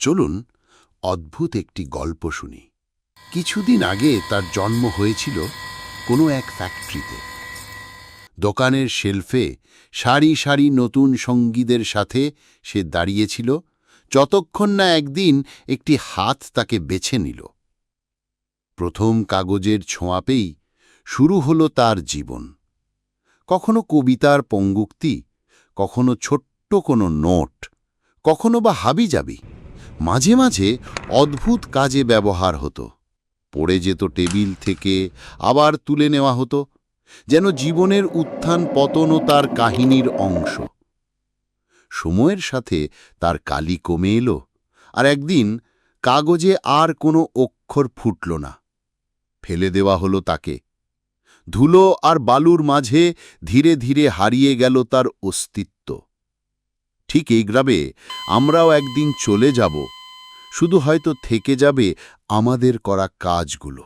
চলুন অদ্ভুত একটি গল্প শুনি। কিছুদিন আগে তার জন্ম হয়েছিল কোনো এক ফ্যাক্টরিতে। দোকানের শেলফে সারি সারি নতুন সঙ্গীদের সাথে সে দাঁড়িয়েছিল, যতক্ষণ না একদিন একটি হাত তাকে বেছে নিল। প্রথম কাগজের ছোঁয়াপেই শুরু হলো তার জীবন। কখনো কবিতার পঙ্গুক্তি, কখনো ছোট্ট কোনো নোট, কখনো বা হাবিজাবি। মাঝে মাঝে অদ্ভুত কাজে ব্যবহার হতো। পড়ে যেত টেবিল থেকে, আবার তুলে নেওয়া হতো, যেন জীবনের উত্থান পতনও তার কাহিনীর অংশ। সময়ের সাথে তার কালি কমে এলো, আর একদিন কাগজে আর কোনো অক্ষর ফুটল না। ফেলে দেওয়া হলো তাকে। ধুলো আর বালুর মাঝে ধীরে ধীরে হারিয়ে গেল তার অস্তিত্ব। ঠিক এই গ্রামে আমরাও একদিন চলে যাব, শুধু হয়তো থেকে যাবে আমাদের করা কাজগুলো।